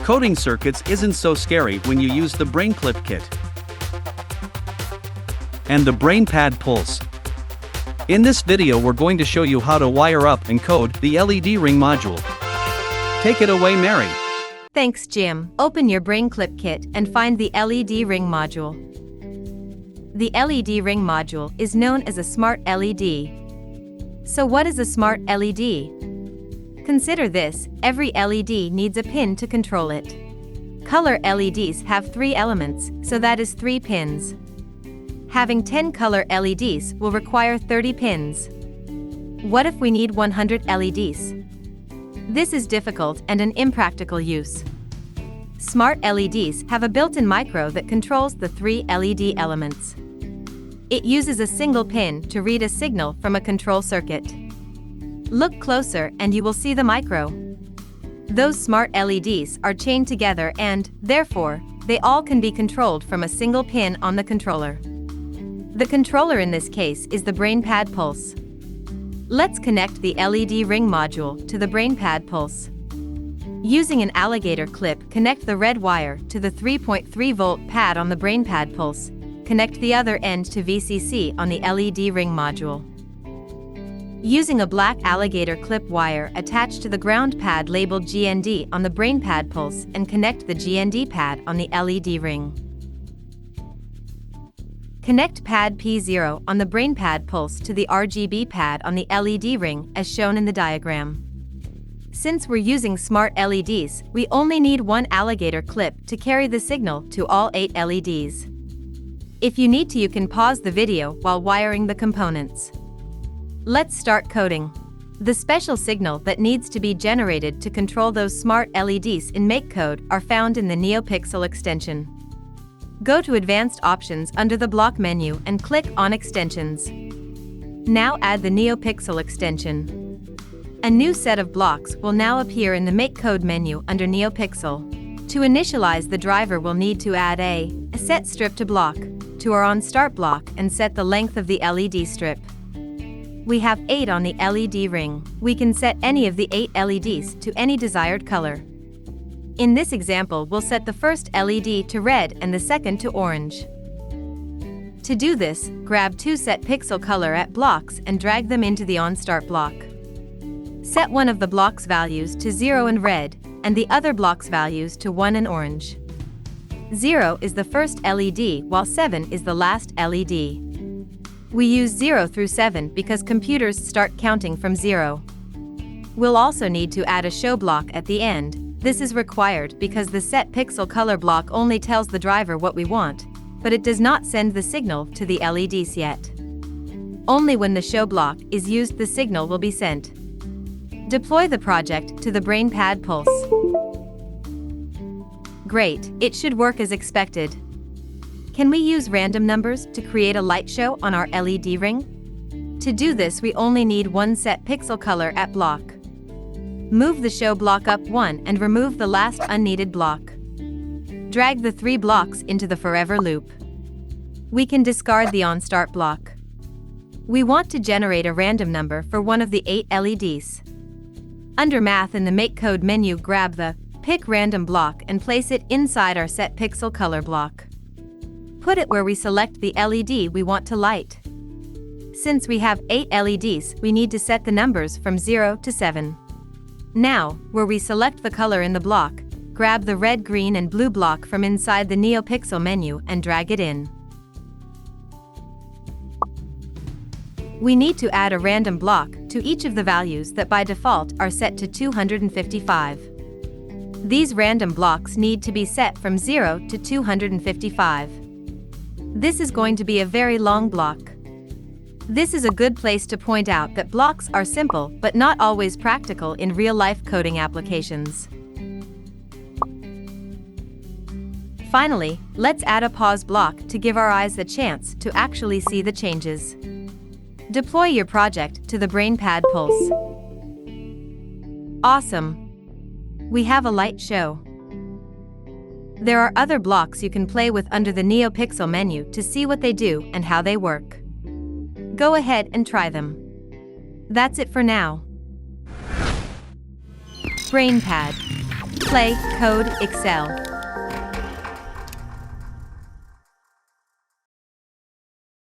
Coding circuits isn't so scary when you use the BrainClip kit and the BrainPad Pulse. In this video we're going to show you how to wire up and code the LED ring module. Take it away, Mary. Thanks, Jim. Open your BrainClip kit and find the LED ring module. The LED ring module is known as a smart LED. So what is a smart LED? Consider this: every LED needs a pin to control it. Color LEDs have 3 elements, so that is 3 pins. Having 10 color LEDs will require 30 pins. What if we need 100 LEDs? This is difficult and an impractical use. Smart LEDs have a built-in micro that controls the 3 LED elements. It uses a single pin to read a signal from a control circuit. Look closer and you will see the micro. Those smart LEDs are chained together and, therefore, they all can be controlled from a single pin on the controller. The controller in this case is the BrainPad Pulse. Let's connect the LED ring module to the BrainPad Pulse. Using an alligator clip, connect the red wire to the 3.3 volt pad on the BrainPad Pulse. Connect the other end to VCC on the LED ring module. Using a black alligator clip wire attached to the ground pad labeled GND on the BrainPad Pulse and connect the GND pad on the LED ring. Connect pad P0 on the BrainPad Pulse to the RGB pad on the LED ring as shown in the diagram. Since we're using smart LEDs, we only need one alligator clip to carry the signal to all 8 LEDs. If you need to, you can pause the video while wiring the components. Let's start coding. The special signal that needs to be generated to control those smart LEDs in MakeCode are found in the NeoPixel extension. Go to Advanced Options under the Block menu and click on Extensions. Now add the NeoPixel extension. A new set of blocks will now appear in the MakeCode menu under NeoPixel. To initialize the driver, we'll need to add a set strip to block to our onStart block and set the length of the LED strip. We have 8 on the LED ring. We can set any of the 8 LEDs to any desired color. In this example, we'll set the first LED to red and the second to orange. To do this, grab 2 set pixel color at blocks and drag them into the onStart block. Set one of the block's values to 0 in red, and the other block's values to 1 in orange. 0 is the first LED, while 7 is the last LED. We use 0 through 7 because computers start counting from 0. We'll also need to add a show block at the end. This is required because the set pixel color block only tells the driver what we want, but it does not send the signal to the LEDs yet. Only when the show block is used the signal will be sent. Deploy the project to the BrainPad Pulse. Great, it should work as expected. Can we use random numbers to create a light show on our LED ring? To do this, we only need 1 set pixel color at block. Move the show block up 1 and remove the last unneeded block. Drag the 3 blocks into the forever loop. We can discard the onStart block. We want to generate a random number for one of the 8 LEDs. Under Math in the MakeCode menu, grab the Pick Random block and place it inside our set pixel color block. Put it where we select the LED we want to light. Since we have 8 LEDs, we need to set the numbers from 0 to 7. Now, where we select the color in the block, grab the red, green, and blue block from inside the NeoPixel menu and drag it in. We need to add a random block to each of the values that by default are set to 255. These random blocks need to be set from 0 to 255. This is going to be a very long block. This is a good place to point out that blocks are simple but not always practical in real-life coding applications. Finally, let's add a pause block to give our eyes a chance to actually see the changes. Deploy your project to the BrainPad Pulse. Awesome! We have a light show. There are other blocks you can play with under the NeoPixel menu to see what they do and how they work. Go ahead and try them. That's it for now. BrainPad. Play Code Excel.